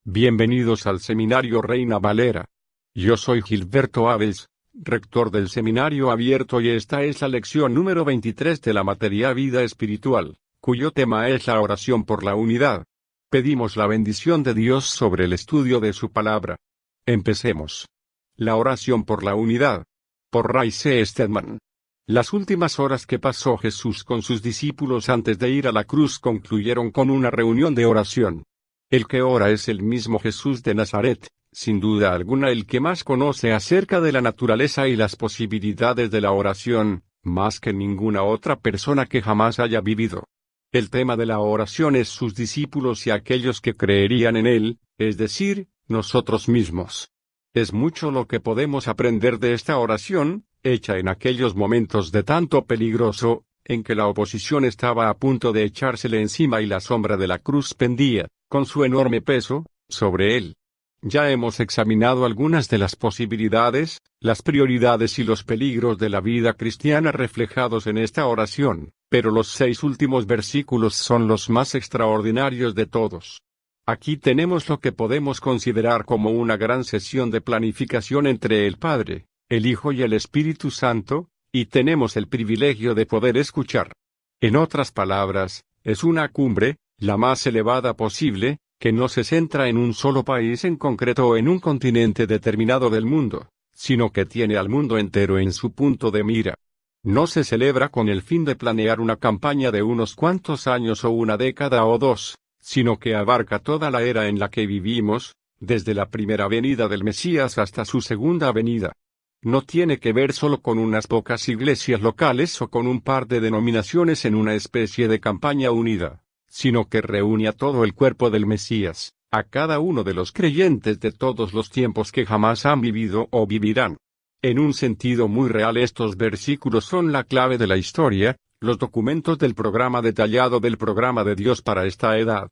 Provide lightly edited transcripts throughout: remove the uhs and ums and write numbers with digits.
Bienvenidos al Seminario Reina Valera. Yo soy Gilberto Aves, rector del Seminario Abierto, y esta es la lección número 23 de la materia Vida Espiritual, cuyo tema es la oración por la unidad. Pedimos la bendición de Dios sobre el estudio de su palabra. Empecemos. La oración por la unidad. Por Ray C. Stedman. Las últimas horas que pasó Jesús con sus discípulos antes de ir a la cruz concluyeron con una reunión de oración. El que ora es el mismo Jesús de Nazaret, sin duda alguna el que más conoce acerca de la naturaleza y las posibilidades de la oración, más que ninguna otra persona que jamás haya vivido. El tema de la oración es sus discípulos y aquellos que creerían en él, es decir, nosotros mismos. Es mucho lo que podemos aprender de esta oración, hecha en aquellos momentos de tanto peligroso, en que la oposición estaba a punto de echársele encima y la sombra de la cruz pendía, con su enorme peso, sobre él. Ya hemos examinado algunas de las posibilidades, las prioridades y los peligros de la vida cristiana reflejados en esta oración, pero los 6 últimos versículos son los más extraordinarios de todos. Aquí tenemos lo que podemos considerar como una gran sesión de planificación entre el Padre, el Hijo y el Espíritu Santo, y tenemos el privilegio de poder escuchar. En otras palabras, es una cumbre, la más elevada posible, que no se centra en un solo país en concreto o en un continente determinado del mundo, sino que tiene al mundo entero en su punto de mira. No se celebra con el fin de planear una campaña de unos cuantos años o una década o dos, sino que abarca toda la era en la que vivimos, desde la primera venida del Mesías hasta su segunda venida. No tiene que ver solo con unas pocas iglesias locales o con un par de denominaciones en una especie de campaña unida, sino que reúne a todo el cuerpo del Mesías, a cada uno de los creyentes de todos los tiempos que jamás han vivido o vivirán. En un sentido muy real, estos versículos son la clave de la historia, los documentos del programa detallado del programa de Dios para esta edad.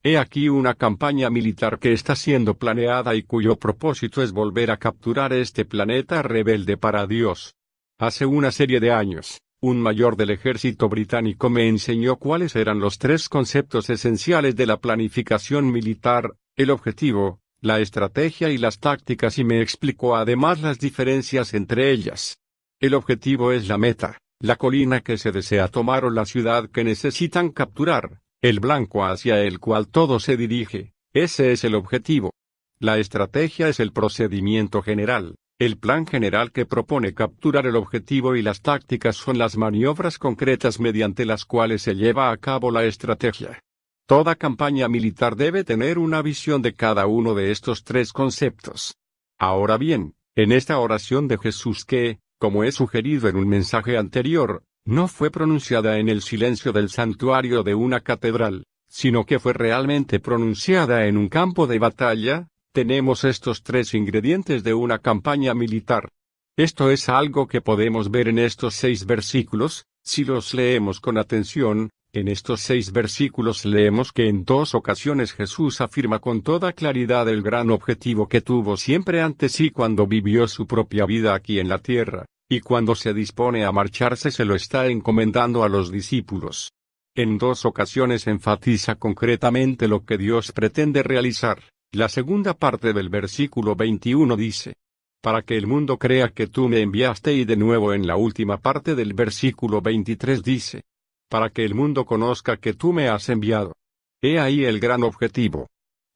He aquí una campaña militar que está siendo planeada y cuyo propósito es volver a capturar este planeta rebelde para Dios. Hace una serie de años, un mayor del ejército británico me enseñó cuáles eran los 3 conceptos esenciales de la planificación militar: el objetivo, la estrategia y las tácticas, y me explicó además las diferencias entre ellas. El objetivo es la meta, la colina que se desea tomar o la ciudad que necesitan capturar, el blanco hacia el cual todo se dirige, ese es el objetivo. La estrategia es el procedimiento general, el plan general que propone capturar el objetivo, y las tácticas son las maniobras concretas mediante las cuales se lleva a cabo la estrategia. Toda campaña militar debe tener una visión de cada uno de estos 3 conceptos. Ahora bien, en esta oración de Jesús que, como he sugerido en un mensaje anterior, no fue pronunciada en el silencio del santuario de una catedral, sino que fue realmente pronunciada en un campo de batalla, tenemos estos 3 ingredientes de una campaña militar. Esto es algo que podemos ver en estos 6 versículos, si los leemos con atención. En estos 6 versículos leemos que en 2 ocasiones Jesús afirma con toda claridad el gran objetivo que tuvo siempre ante sí cuando vivió su propia vida aquí en la tierra, y cuando se dispone a marcharse se lo está encomendando a los discípulos. En 2 ocasiones enfatiza concretamente lo que Dios pretende realizar. La segunda parte del versículo 21 dice: para que el mundo crea que tú me enviaste, y de nuevo en la última parte del versículo 23 dice: para que el mundo conozca que tú me has enviado. He ahí el gran objetivo.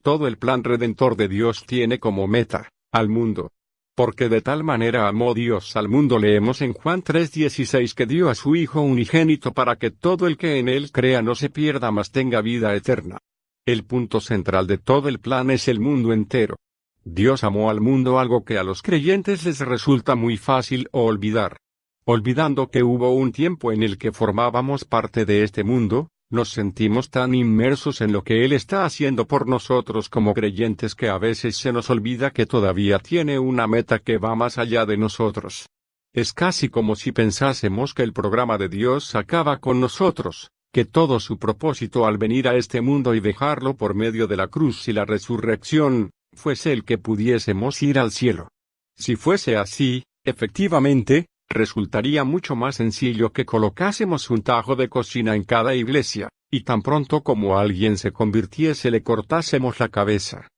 Todo el plan redentor de Dios tiene como meta al mundo. Porque de tal manera amó Dios al mundo, leemos en Juan 3:16, que dio a su Hijo unigénito para que todo el que en él crea no se pierda, mas tenga vida eterna. El punto central de todo el plan es el mundo entero. Dios amó al mundo, algo que a los creyentes les resulta muy fácil olvidar. Olvidando que hubo un tiempo en el que formábamos parte de este mundo, nos sentimos tan inmersos en lo que Él está haciendo por nosotros como creyentes que a veces se nos olvida que todavía tiene una meta que va más allá de nosotros. Es casi como si pensásemos que el programa de Dios acaba con nosotros, que todo su propósito al venir a este mundo y dejarlo por medio de la cruz y la resurrección, fuese el que pudiésemos ir al cielo. Si fuese así, efectivamente, resultaría mucho más sencillo que colocásemos un tajo de cocina en cada iglesia, y tan pronto como alguien se convirtiese le cortásemos la cabeza.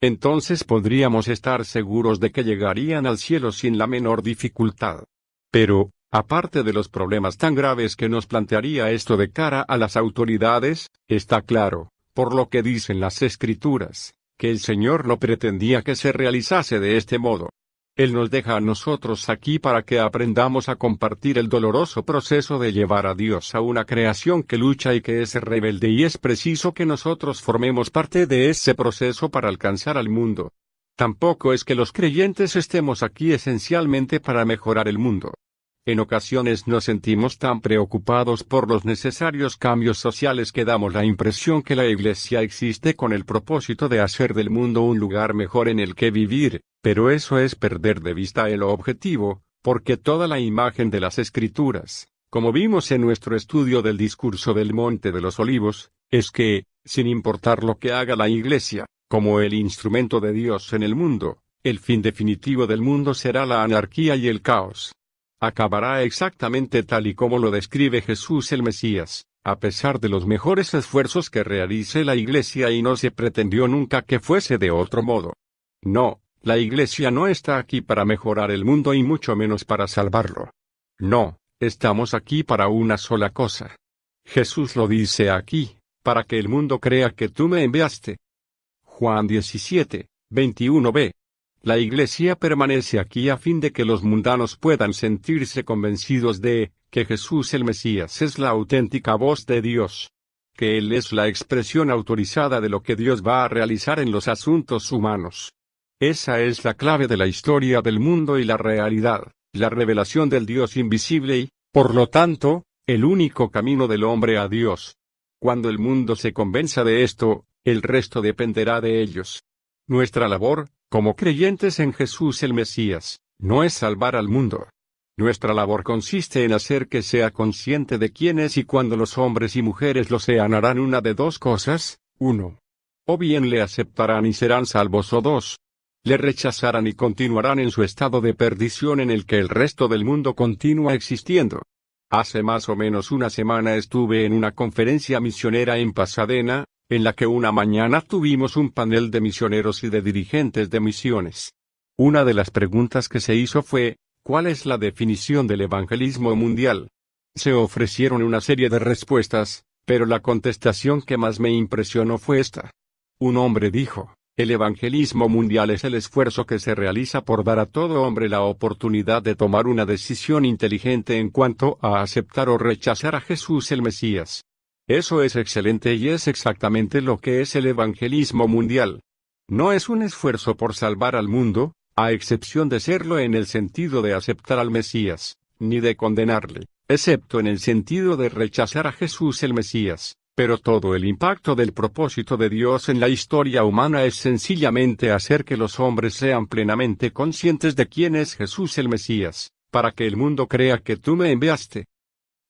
Entonces podríamos estar seguros de que llegarían al cielo sin la menor dificultad. Pero, aparte de los problemas tan graves que nos plantearía esto de cara a las autoridades, está claro, por lo que dicen las Escrituras, que el Señor no pretendía que se realizase de este modo. Él nos deja a nosotros aquí para que aprendamos a compartir el doloroso proceso de llevar a Dios a una creación que lucha y que es rebelde, y es preciso que nosotros formemos parte de ese proceso para alcanzar al mundo. Tampoco es que los creyentes estemos aquí esencialmente para mejorar el mundo. En ocasiones nos sentimos tan preocupados por los necesarios cambios sociales que damos la impresión que la Iglesia existe con el propósito de hacer del mundo un lugar mejor en el que vivir, pero eso es perder de vista el objetivo, porque toda la imagen de las Escrituras, como vimos en nuestro estudio del discurso del Monte de los Olivos, es que, sin importar lo que haga la Iglesia, como el instrumento de Dios en el mundo, el fin definitivo del mundo será la anarquía y el caos. Acabará exactamente tal y como lo describe Jesús el Mesías, a pesar de los mejores esfuerzos que realice la Iglesia, y no se pretendió nunca que fuese de otro modo. No, la Iglesia no está aquí para mejorar el mundo y mucho menos para salvarlo. No, estamos aquí para una sola cosa. Jesús lo dice aquí, para que el mundo crea que tú me enviaste. Juan 17, 21b. La Iglesia permanece aquí a fin de que los mundanos puedan sentirse convencidos de que Jesús el Mesías es la auténtica voz de Dios, que Él es la expresión autorizada de lo que Dios va a realizar en los asuntos humanos. Esa es la clave de la historia del mundo y la realidad, la revelación del Dios invisible y, por lo tanto, el único camino del hombre a Dios. Cuando el mundo se convenza de esto, el resto dependerá de ellos. Nuestra labor, como creyentes en Jesús el Mesías, no es salvar al mundo. Nuestra labor consiste en hacer que sea consciente de quién es, y cuando los hombres y mujeres lo sean harán una de dos cosas: 1. O bien le aceptarán y serán salvos, o 2. Le rechazarán y continuarán en su estado de perdición en el que el resto del mundo continúa existiendo. Hace más o menos una semana estuve en una conferencia misionera en Pasadena, en la que una mañana tuvimos un panel de misioneros y de dirigentes de misiones. Una de las preguntas que se hizo fue: ¿cuál es la definición del evangelismo mundial? Se ofrecieron una serie de respuestas, pero la contestación que más me impresionó fue esta. Un hombre dijo: el evangelismo mundial es el esfuerzo que se realiza por dar a todo hombre la oportunidad de tomar una decisión inteligente en cuanto a aceptar o rechazar a Jesús el Mesías. Eso es excelente y es exactamente lo que es el evangelismo mundial. No es un esfuerzo por salvar al mundo, a excepción de serlo en el sentido de aceptar al Mesías, ni de condenarle, excepto en el sentido de rechazar a Jesús el Mesías, pero todo el impacto del propósito de Dios en la historia humana es sencillamente hacer que los hombres sean plenamente conscientes de quién es Jesús el Mesías, para que el mundo crea que tú me enviaste.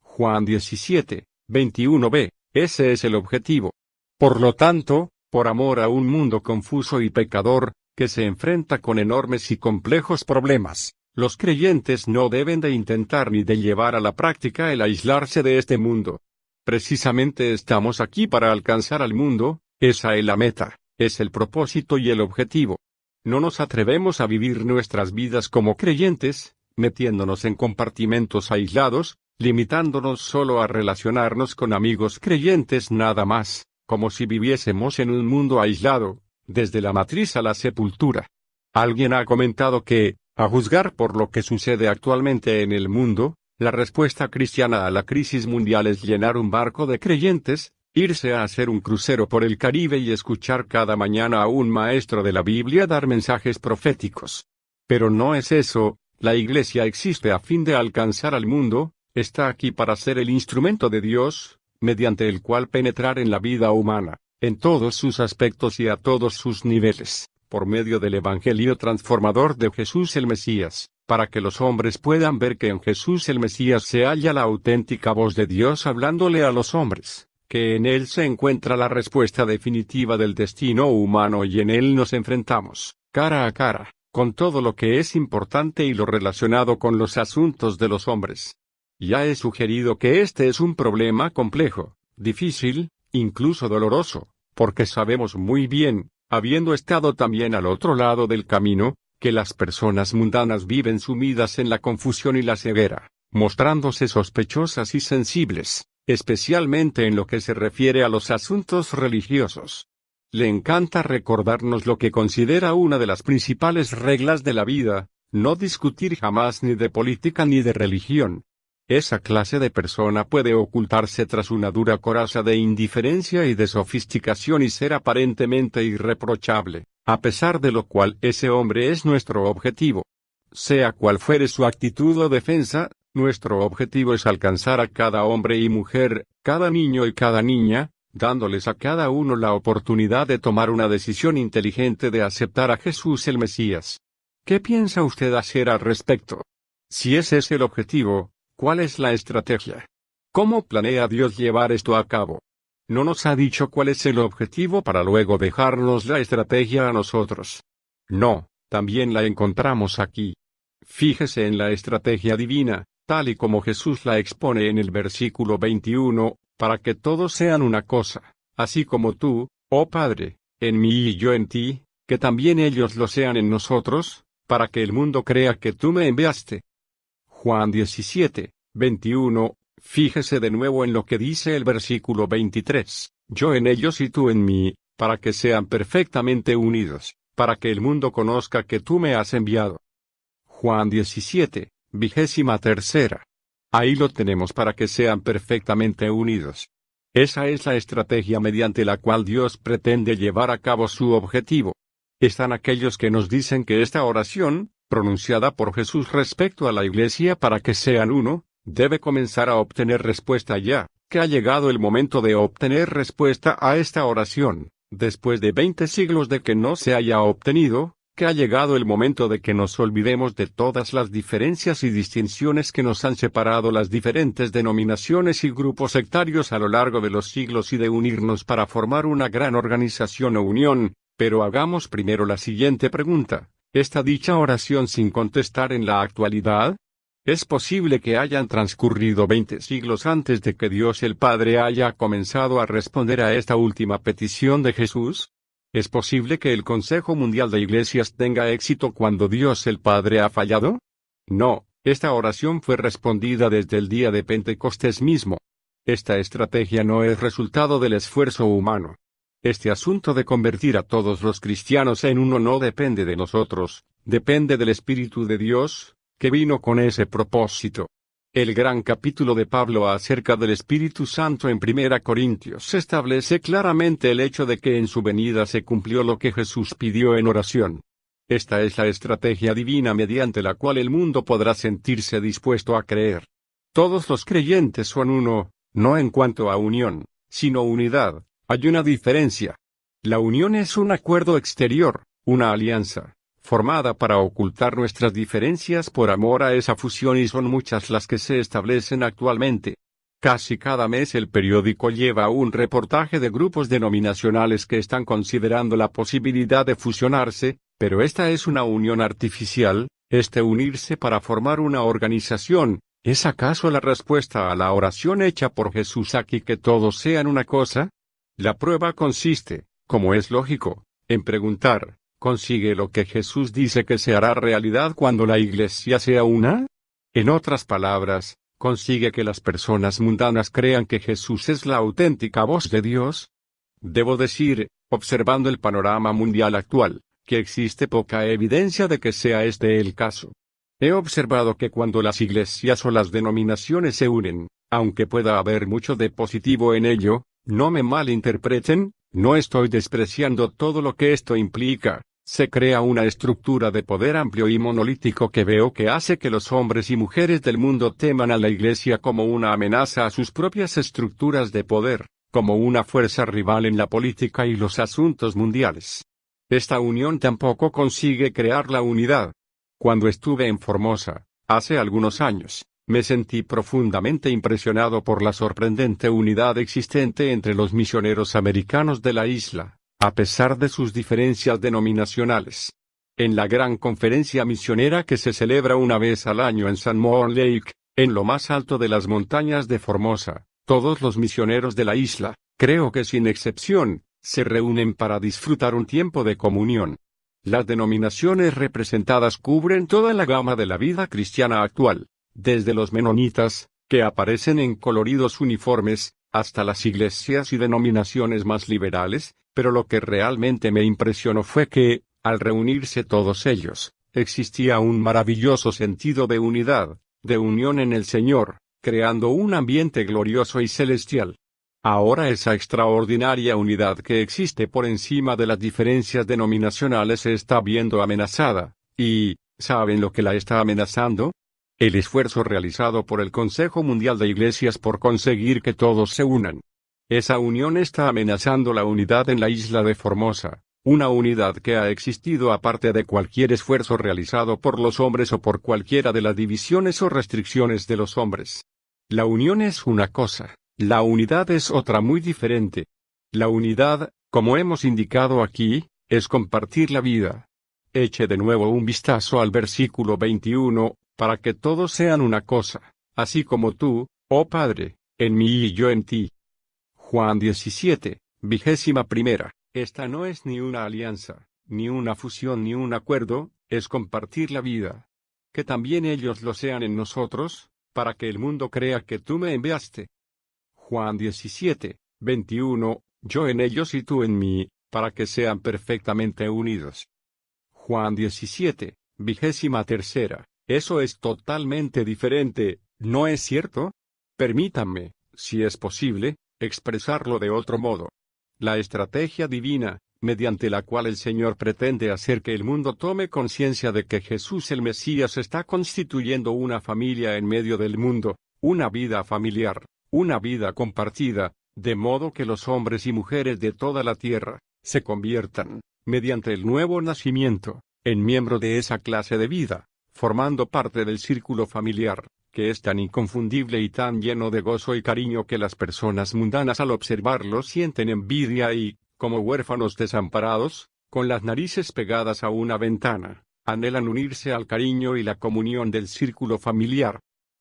Juan 17, 21b, ese es el objetivo. Por lo tanto, por amor a un mundo confuso y pecador, que se enfrenta con enormes y complejos problemas, los creyentes no deben de intentar ni de llevar a la práctica el aislarse de este mundo. Precisamente estamos aquí para alcanzar al mundo, esa es la meta, es el propósito y el objetivo. No nos atrevemos a vivir nuestras vidas como creyentes, metiéndonos en compartimentos aislados, limitándonos solo a relacionarnos con amigos creyentes nada más, como si viviésemos en un mundo aislado, desde la matriz a la sepultura. Alguien ha comentado que, a juzgar por lo que sucede actualmente en el mundo, la respuesta cristiana a la crisis mundial es llenar un barco de creyentes, irse a hacer un crucero por el Caribe y escuchar cada mañana a un maestro de la Biblia dar mensajes proféticos. Pero no es eso, la Iglesia existe a fin de alcanzar al mundo. Está aquí para ser el instrumento de Dios, mediante el cual penetrar en la vida humana, en todos sus aspectos y a todos sus niveles, por medio del Evangelio transformador de Jesús el Mesías, para que los hombres puedan ver que en Jesús el Mesías se halla la auténtica voz de Dios hablándole a los hombres, que en Él se encuentra la respuesta definitiva del destino humano y en Él nos enfrentamos, cara a cara, con todo lo que es importante y lo relacionado con los asuntos de los hombres. Ya he sugerido que este es un problema complejo, difícil, incluso doloroso, porque sabemos muy bien habiendo estado también al otro lado del camino, que las personas mundanas viven sumidas en la confusión y la ceguera, mostrándose sospechosas y sensibles, especialmente en lo que se refiere a los asuntos religiosos. Le encanta recordarnos lo que considera una de las principales reglas de la vida: no discutir jamás ni de política ni de religión. Esa clase de persona puede ocultarse tras una dura coraza de indiferencia y de sofisticación y ser aparentemente irreprochable, a pesar de lo cual ese hombre es nuestro objetivo. Sea cual fuere su actitud o defensa, nuestro objetivo es alcanzar a cada hombre y mujer, cada niño y cada niña, dándoles a cada uno la oportunidad de tomar una decisión inteligente de aceptar a Jesús el Mesías. ¿Qué piensa usted hacer al respecto? Si ese es el objetivo, ¿cuál es la estrategia? ¿Cómo planea Dios llevar esto a cabo? No nos ha dicho cuál es el objetivo para luego dejarnos la estrategia a nosotros. No, también la encontramos aquí. Fíjese en la estrategia divina, tal y como Jesús la expone en el versículo 21, para que todos sean una cosa, así como tú, oh Padre, en mí y yo en ti, que también ellos lo sean en nosotros, para que el mundo crea que tú me enviaste. Juan 17, 21, fíjese de nuevo en lo que dice el versículo 23, yo en ellos y tú en mí, para que sean perfectamente unidos, para que el mundo conozca que tú me has enviado. Juan 17, 23. Ahí lo tenemos, para que sean perfectamente unidos. Esa es la estrategia mediante la cual Dios pretende llevar a cabo su objetivo. Están aquellos que nos dicen que esta oración, pronunciada por Jesús respecto a la Iglesia para que sean uno, debe comenzar a obtener respuesta ya, que ha llegado el momento de obtener respuesta a esta oración, después de 20 siglos de que no se haya obtenido, que ha llegado el momento de que nos olvidemos de todas las diferencias y distinciones que nos han separado las diferentes denominaciones y grupos sectarios a lo largo de los siglos y de unirnos para formar una gran organización o unión, pero hagamos primero la siguiente pregunta: ¿está dicha oración sin contestar en la actualidad? ¿Es posible que hayan transcurrido 20 siglos antes de que Dios el Padre haya comenzado a responder a esta última petición de Jesús? ¿Es posible que el Consejo Mundial de Iglesias tenga éxito cuando Dios el Padre ha fallado? No, esta oración fue respondida desde el día de Pentecostés mismo. Esta estrategia no es resultado del esfuerzo humano. Este asunto de convertir a todos los cristianos en uno no depende de nosotros, depende del Espíritu de Dios, que vino con ese propósito. El gran capítulo de Pablo acerca del Espíritu Santo en 1 Corintios establece claramente el hecho de que en su venida se cumplió lo que Jesús pidió en oración. Esta es la estrategia divina mediante la cual el mundo podrá sentirse dispuesto a creer. Todos los creyentes son uno, no en cuanto a unión, sino unidad. Hay una diferencia. La unión es un acuerdo exterior, una alianza, formada para ocultar nuestras diferencias por amor a esa fusión, y son muchas las que se establecen actualmente. Casi cada mes el periódico lleva un reportaje de grupos denominacionales que están considerando la posibilidad de fusionarse, pero esta es una unión artificial. Unirse para formar una organización, ¿es acaso la respuesta a la oración hecha por Jesús aquí, que todos sean una cosa? La prueba consiste, como es lógico, en preguntar: ¿consigue lo que Jesús dice que se hará realidad cuando la Iglesia sea una? En otras palabras, ¿consigue que las personas mundanas crean que Jesús es la auténtica voz de Dios? Debo decir, observando el panorama mundial actual, que existe poca evidencia de que sea este el caso. He observado que cuando las iglesias o las denominaciones se unen, aunque pueda haber mucho de positivo en ello, no me malinterpreten, no estoy despreciando todo lo que esto implica. Se crea una estructura de poder amplio y monolítico que veo que hace que los hombres y mujeres del mundo teman a la Iglesia como una amenaza a sus propias estructuras de poder, como una fuerza rival en la política y los asuntos mundiales. Esta unión tampoco consigue crear la unidad. Cuando estuve en Formosa, hace algunos años, me sentí profundamente impresionado por la sorprendente unidad existente entre los misioneros americanos de la isla, a pesar de sus diferencias denominacionales. En la gran conferencia misionera que se celebra una vez al año en San Moon Lake, en lo más alto de las montañas de Formosa, todos los misioneros de la isla, creo que sin excepción, se reúnen para disfrutar un tiempo de comunión. Las denominaciones representadas cubren toda la gama de la vida cristiana actual, desde los menonitas, que aparecen en coloridos uniformes, hasta las iglesias y denominaciones más liberales, pero lo que realmente me impresionó fue que, al reunirse todos ellos, existía un maravilloso sentido de unidad, de unión en el Señor, creando un ambiente glorioso y celestial. Ahora esa extraordinaria unidad que existe por encima de las diferencias denominacionales se está viendo amenazada, y, ¿saben lo que la está amenazando? El esfuerzo realizado por el Consejo Mundial de Iglesias por conseguir que todos se unan. Esa unión está amenazando la unidad en la isla de Formosa, una unidad que ha existido aparte de cualquier esfuerzo realizado por los hombres o por cualquiera de las divisiones o restricciones de los hombres. La unión es una cosa. La unidad es otra muy diferente. La unidad, como hemos indicado aquí, es compartir la vida. Eche de nuevo un vistazo al versículo 21, para que todos sean una cosa, así como tú, oh Padre, en mí y yo en ti. Juan 17, 21. Esta no es ni una alianza, ni una fusión ni un acuerdo, es compartir la vida. Que también ellos lo sean en nosotros, para que el mundo crea que tú me enviaste. Juan 17, 21, yo en ellos y tú en mí, para que sean perfectamente unidos. Juan 17, 23, eso es totalmente diferente, ¿no es cierto? Permítanme, si es posible, expresarlo de otro modo. La estrategia divina, mediante la cual el Señor pretende hacer que el mundo tome conciencia de que Jesús el Mesías está constituyendo una familia en medio del mundo, una vida familiar. Una vida compartida, de modo que los hombres y mujeres de toda la tierra, se conviertan, mediante el nuevo nacimiento, en miembro de esa clase de vida, formando parte del círculo familiar, que es tan inconfundible y tan lleno de gozo y cariño que las personas mundanas al observarlo sienten envidia y, como huérfanos desamparados, con las narices pegadas a una ventana, anhelan unirse al cariño y la comunión del círculo familiar.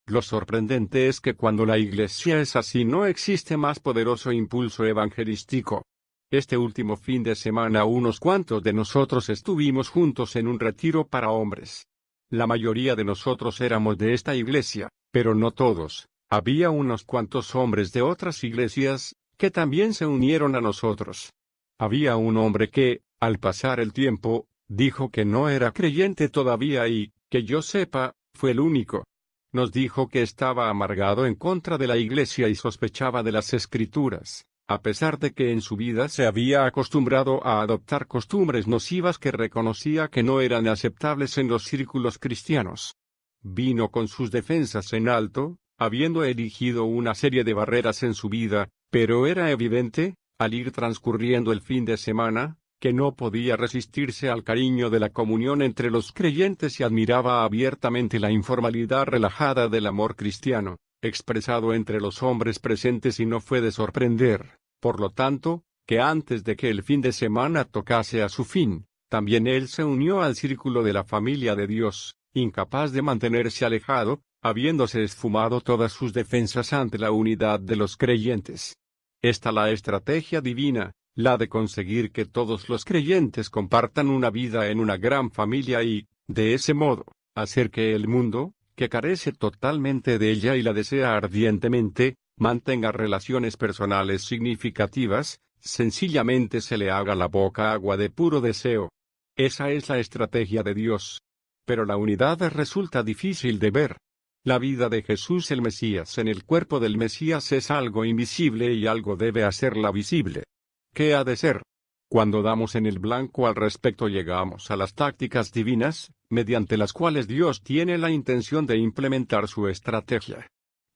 Lo sorprendente es que cuando la Iglesia es así no existe más poderoso impulso evangelístico. Este último fin de semana unos cuantos de nosotros estuvimos juntos en un retiro para hombres. La mayoría de nosotros éramos de esta iglesia, pero no todos. Había unos cuantos hombres de otras iglesias, que también se unieron a nosotros. Había un hombre que, al pasar el tiempo, dijo que no era creyente todavía y, que yo sepa, fue el único. Nos dijo que estaba amargado en contra de la Iglesia y sospechaba de las Escrituras, a pesar de que en su vida se había acostumbrado a adoptar costumbres nocivas que reconocía que no eran aceptables en los círculos cristianos. Vino con sus defensas en alto, habiendo erigido una serie de barreras en su vida, pero era evidente, al ir transcurriendo el fin de semana, que no podía resistirse al cariño de la comunión entre los creyentes y admiraba abiertamente la informalidad relajada del amor cristiano, expresado entre los hombres presentes y no fue de sorprender, por lo tanto, que antes de que el fin de semana tocase a su fin, también él se unió al círculo de la familia de Dios, incapaz de mantenerse alejado, habiéndose esfumado todas sus defensas ante la unidad de los creyentes. Esta la estrategia divina, la de conseguir que todos los creyentes compartan una vida en una gran familia y, de ese modo, hacer que el mundo, que carece totalmente de ella y la desea ardientemente, mantenga relaciones personales significativas, sencillamente se le haga la boca agua de puro deseo. Esa es la estrategia de Dios. Pero la unidad resulta difícil de ver. La vida de Jesús el Mesías en el cuerpo del Mesías es algo invisible y algo debe hacerla visible. ¿Qué ha de ser? Cuando damos en el blanco al respecto llegamos a las tácticas divinas, mediante las cuales Dios tiene la intención de implementar su estrategia.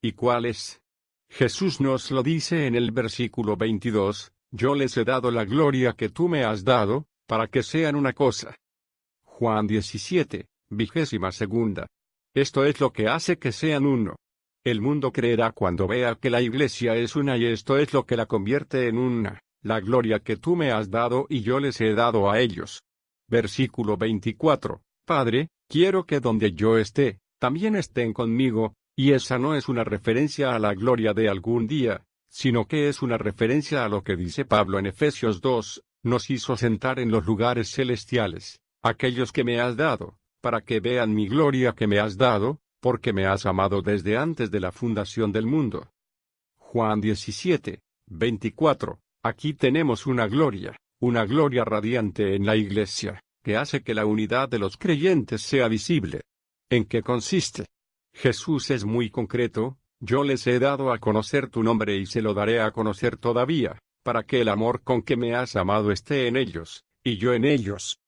¿Y cuál es? Jesús nos lo dice en el versículo 22, yo les he dado la gloria que tú me has dado, para que sean una cosa. Juan 17, 22. Esto es lo que hace que sean uno. El mundo creerá cuando vea que la iglesia es una y esto es lo que la convierte en una. La gloria que tú me has dado y yo les he dado a ellos. Versículo 24. Padre, quiero que donde yo esté, también estén conmigo, y esa no es una referencia a la gloria de algún día, sino que es una referencia a lo que dice Pablo en Efesios 2, nos hizo sentar en los lugares celestiales, aquellos que me has dado, para que vean mi gloria que me has dado, porque me has amado desde antes de la fundación del mundo. Juan 17, 24, aquí tenemos una gloria radiante en la Iglesia, que hace que la unidad de los creyentes sea visible. ¿En qué consiste? Jesús es muy concreto: yo les he dado a conocer tu nombre y se lo daré a conocer todavía, para que el amor con que me has amado esté en ellos, y yo en ellos.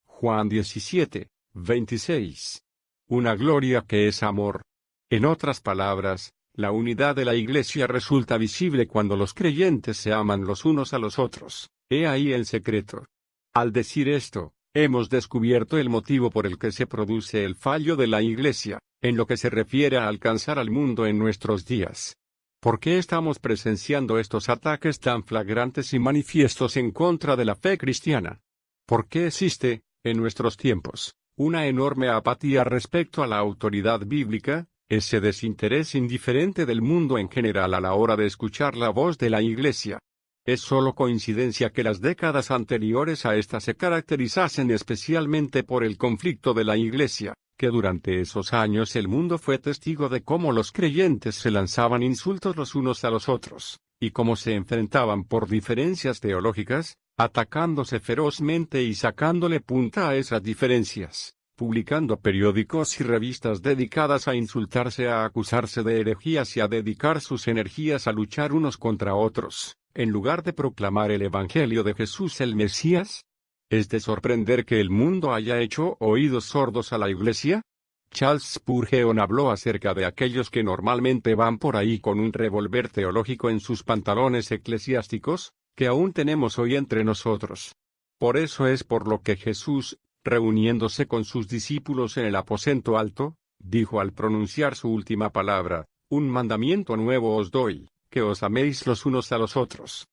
Juan 17, 26. Una gloria que es amor. En otras palabras, la unidad de la Iglesia resulta visible cuando los creyentes se aman los unos a los otros. He ahí el secreto. Al decir esto, hemos descubierto el motivo por el que se produce el fallo de la Iglesia, en lo que se refiere a alcanzar al mundo en nuestros días. ¿Por qué estamos presenciando estos ataques tan flagrantes y manifiestos en contra de la fe cristiana? ¿Por qué existe, en nuestros tiempos, una enorme apatía respecto a la autoridad bíblica, ese desinterés indiferente del mundo en general a la hora de escuchar la voz de la Iglesia? Es solo coincidencia que las décadas anteriores a esta se caracterizasen especialmente por el conflicto de la Iglesia, que durante esos años el mundo fue testigo de cómo los creyentes se lanzaban insultos los unos a los otros, y cómo se enfrentaban por diferencias teológicas, atacándose ferozmente y sacándole punta a esas diferencias, publicando periódicos y revistas dedicadas a insultarse, a acusarse de herejías y a dedicar sus energías a luchar unos contra otros, en lugar de proclamar el Evangelio de Jesús el Mesías. ¿Es de sorprender que el mundo haya hecho oídos sordos a la Iglesia? Charles Spurgeon habló acerca de aquellos que normalmente van por ahí con un revólver teológico en sus pantalones eclesiásticos, que aún tenemos hoy entre nosotros. Por eso es por lo que Jesús, reuniéndose con sus discípulos en el aposento alto, dijo al pronunciar su última palabra: un mandamiento nuevo os doy, que os améis los unos a los otros.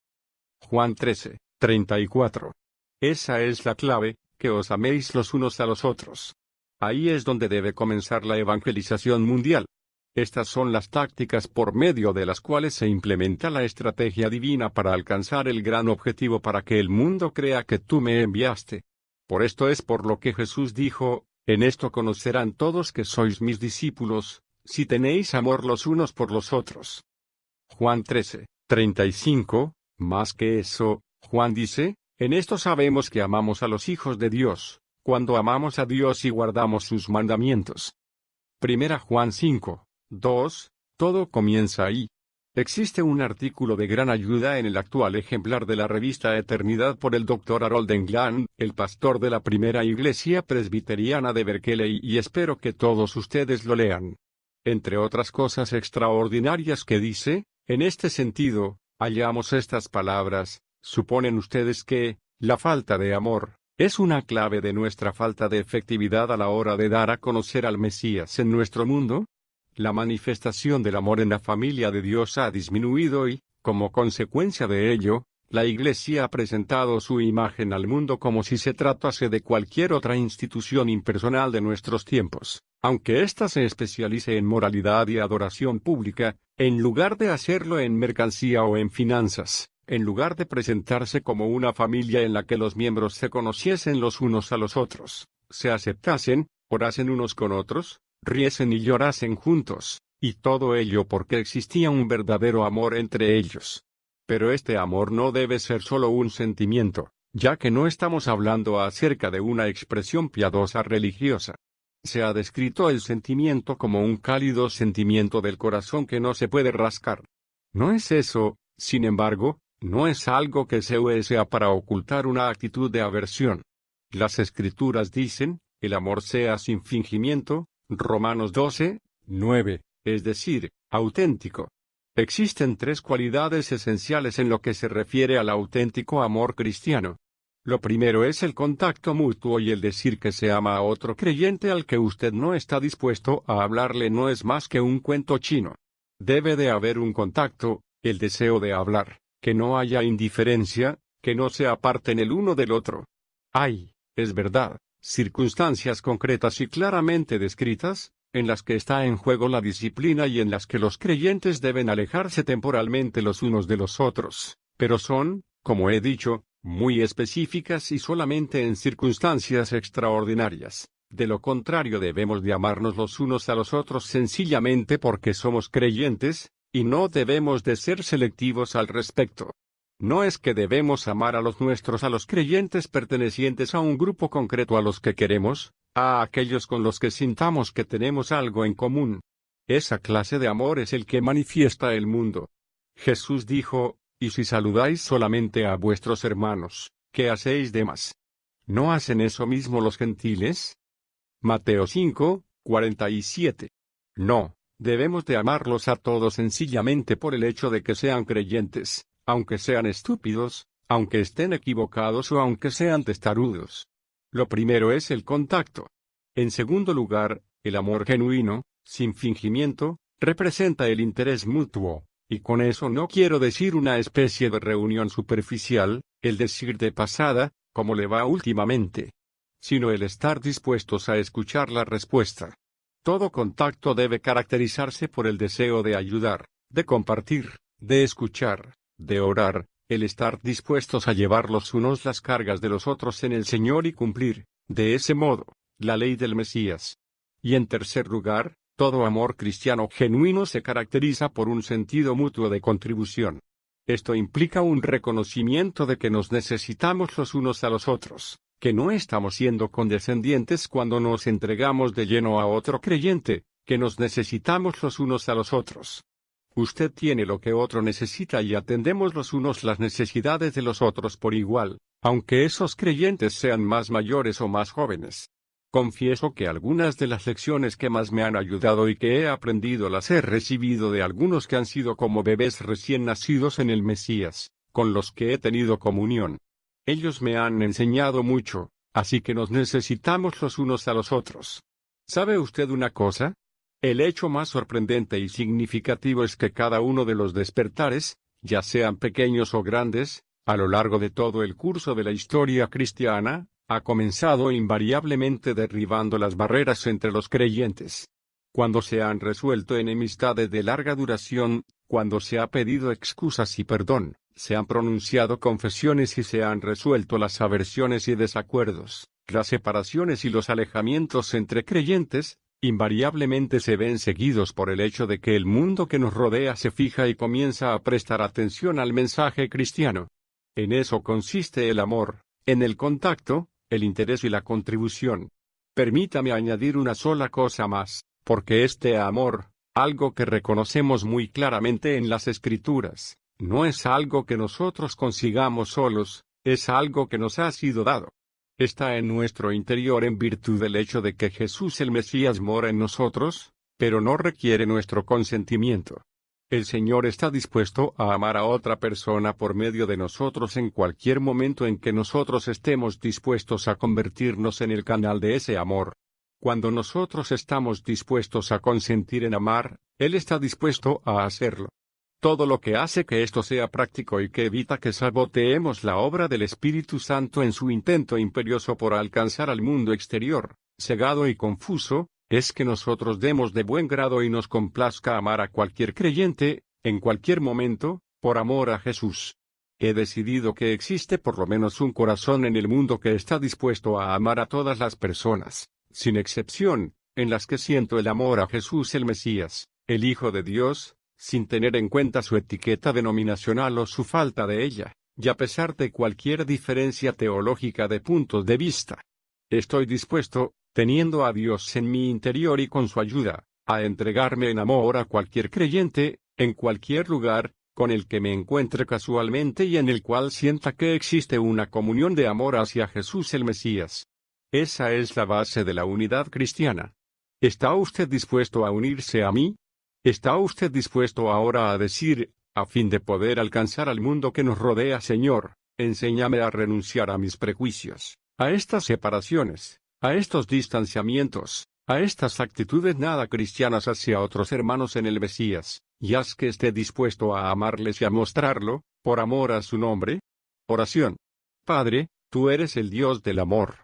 Juan 13, 34. Esa es la clave, que os améis los unos a los otros. Ahí es donde debe comenzar la evangelización mundial. Estas son las tácticas por medio de las cuales se implementa la estrategia divina para alcanzar el gran objetivo, para que el mundo crea que tú me enviaste. Por esto es por lo que Jesús dijo: en esto conocerán todos que sois mis discípulos, si tenéis amor los unos por los otros. Juan 13, 35, más que eso, Juan dice: en esto sabemos que amamos a los hijos de Dios, cuando amamos a Dios y guardamos sus mandamientos. Primera Juan 5, 2, todo comienza ahí. Existe un artículo de gran ayuda en el actual ejemplar de la revista Eternidad por el Dr. Harold England, el pastor de la primera iglesia presbiteriana de Berkeley, y espero que todos ustedes lo lean. Entre otras cosas extraordinarias que dice, en este sentido, hallamos estas palabras: ¿suponen ustedes que la falta de amor es una clave de nuestra falta de efectividad a la hora de dar a conocer al Mesías en nuestro mundo? La manifestación del amor en la familia de Dios ha disminuido y, como consecuencia de ello, la Iglesia ha presentado su imagen al mundo como si se tratase de cualquier otra institución impersonal de nuestros tiempos, aunque ésta se especialice en moralidad y adoración pública, en lugar de hacerlo en mercancía o en finanzas. En lugar de presentarse como una familia en la que los miembros se conociesen los unos a los otros, se aceptasen, orasen unos con otros, riesen y llorasen juntos, y todo ello porque existía un verdadero amor entre ellos. Pero este amor no debe ser solo un sentimiento, ya que no estamos hablando acerca de una expresión piadosa religiosa. Se ha descrito el sentimiento como un cálido sentimiento del corazón que no se puede rascar. No es eso, sin embargo, no es algo que se use para ocultar una actitud de aversión. Las Escrituras dicen: el amor sea sin fingimiento, Romanos 12, 9, es decir, auténtico. Existen tres cualidades esenciales en lo que se refiere al auténtico amor cristiano. Lo primero es el contacto mutuo, y el decir que se ama a otro creyente al que usted no está dispuesto a hablarle no es más que un cuento chino. Debe de haber un contacto, el deseo de hablar, que no haya indiferencia, que no se aparten el uno del otro. Hay, es verdad, circunstancias concretas y claramente descritas, en las que está en juego la disciplina y en las que los creyentes deben alejarse temporalmente los unos de los otros, pero son, como he dicho, muy específicas y solamente en circunstancias extraordinarias. De lo contrario debemos de amarnos los unos a los otros sencillamente porque somos creyentes, y no debemos de ser selectivos al respecto. No es que debemos amar a los nuestros, a los creyentes pertenecientes a un grupo concreto a los que queremos, a aquellos con los que sintamos que tenemos algo en común. Esa clase de amor es el que manifiesta el mundo. Jesús dijo, «Y si saludáis solamente a vuestros hermanos, ¿qué hacéis de más? ¿No hacen eso mismo los gentiles?» Mateo 5, 47. No, debemos de amarlos a todos sencillamente por el hecho de que sean creyentes, aunque sean estúpidos, aunque estén equivocados o aunque sean testarudos. Lo primero es el contacto. En segundo lugar, el amor genuino, sin fingimiento, representa el interés mutuo, y con eso no quiero decir una especie de reunión superficial, el decir de pasada, como le va últimamente, sino el estar dispuestos a escuchar la respuesta. Todo contacto debe caracterizarse por el deseo de ayudar, de compartir, de escuchar, de orar, el estar dispuestos a llevar los unos las cargas de los otros en el Señor y cumplir, de ese modo, la ley del Mesías. Y en tercer lugar, todo amor cristiano genuino se caracteriza por un sentido mutuo de contribución. Esto implica un reconocimiento de que nos necesitamos los unos a los otros, que no estamos siendo condescendientes cuando nos entregamos de lleno a otro creyente, que nos necesitamos los unos a los otros. Usted tiene lo que otro necesita y atendemos los unos las necesidades de los otros por igual, aunque esos creyentes sean más mayores o más jóvenes. Confieso que algunas de las lecciones que más me han ayudado y que he aprendido las he recibido de algunos que han sido como bebés recién nacidos en el Mesías, con los que he tenido comunión. Ellos me han enseñado mucho, así que nos necesitamos los unos a los otros. ¿Sabe usted una cosa? El hecho más sorprendente y significativo es que cada uno de los despertares, ya sean pequeños o grandes, a lo largo de todo el curso de la historia cristiana, ha comenzado invariablemente derribando las barreras entre los creyentes. Cuando se han resuelto enemistades de larga duración, cuando se ha pedido excusas y perdón, se han pronunciado confesiones y se han resuelto las aversiones y desacuerdos, las separaciones y los alejamientos entre creyentes, invariablemente se ven seguidos por el hecho de que el mundo que nos rodea se fija y comienza a prestar atención al mensaje cristiano. En eso consiste el amor, en el contacto, el interés y la contribución. Permítame añadir una sola cosa más, porque este amor, algo que reconocemos muy claramente en las Escrituras, no es algo que nosotros consigamos solos, es algo que nos ha sido dado. Está en nuestro interior en virtud del hecho de que Jesús el Mesías mora en nosotros, pero no requiere nuestro consentimiento. El Señor está dispuesto a amar a otra persona por medio de nosotros en cualquier momento en que nosotros estemos dispuestos a convertirnos en el canal de ese amor. Cuando nosotros estamos dispuestos a consentir en amar, Él está dispuesto a hacerlo. Todo lo que hace que esto sea práctico y que evita que saboteemos la obra del Espíritu Santo en su intento imperioso por alcanzar al mundo exterior, cegado y confuso, es que nosotros demos de buen grado y nos complazca amar a cualquier creyente, en cualquier momento, por amor a Jesús. He decidido que existe por lo menos un corazón en el mundo que está dispuesto a amar a todas las personas, sin excepción, en las que siento el amor a Jesús el Mesías, el Hijo de Dios, sin tener en cuenta su etiqueta denominacional o su falta de ella, y a pesar de cualquier diferencia teológica de puntos de vista. Estoy dispuesto, teniendo a Dios en mi interior y con su ayuda, a entregarme en amor a cualquier creyente, en cualquier lugar, con el que me encuentre casualmente y en el cual sienta que existe una comunión de amor hacia Jesús el Mesías. Esa es la base de la unidad cristiana. ¿Está usted dispuesto a unirse a mí? ¿Está usted dispuesto ahora a decir, a fin de poder alcanzar al mundo que nos rodea, Señor, enséñame a renunciar a mis prejuicios, a estas separaciones, a estos distanciamientos, a estas actitudes nada cristianas hacia otros hermanos en el Mesías, y haz que esté dispuesto a amarles y a mostrarlo, por amor a su nombre? Oración. Padre, tú eres el Dios del amor.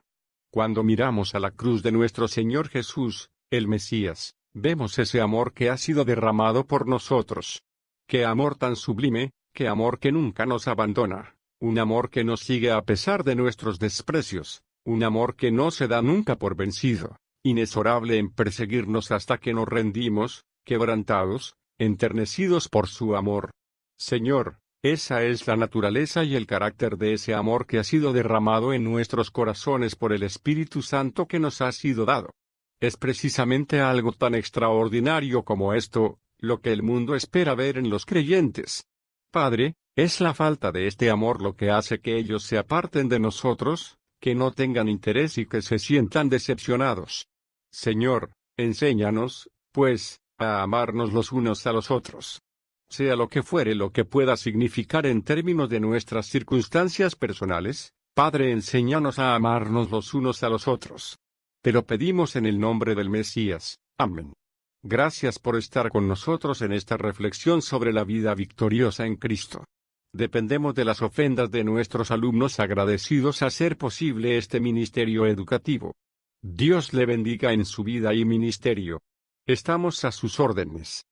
Cuando miramos a la cruz de nuestro Señor Jesús, el Mesías, Vemos ese amor que ha sido derramado por nosotros. ¡Qué amor tan sublime! ¡Qué amor que nunca nos abandona! Un amor que nos sigue a pesar de nuestros desprecios, un amor que no se da nunca por vencido, inexorable en perseguirnos hasta que nos rendimos, quebrantados, enternecidos por su amor. Señor, esa es la naturaleza y el carácter de ese amor que ha sido derramado en nuestros corazones por el Espíritu Santo que nos ha sido dado. Es precisamente algo tan extraordinario como esto, lo que el mundo espera ver en los creyentes. Padre, es la falta de este amor lo que hace que ellos se aparten de nosotros, que no tengan interés y que se sientan decepcionados. Señor, enséñanos, pues, a amarnos los unos a los otros. Sea lo que fuere lo que pueda significar en términos de nuestras circunstancias personales, Padre, enséñanos a amarnos los unos a los otros. Te lo pedimos en el nombre del Mesías. Amén. Gracias por estar con nosotros en esta reflexión sobre la vida victoriosa en Cristo. Dependemos de las ofrendas de nuestros alumnos agradecidos a hacer posible este ministerio educativo. Dios le bendiga en su vida y ministerio. Estamos a sus órdenes.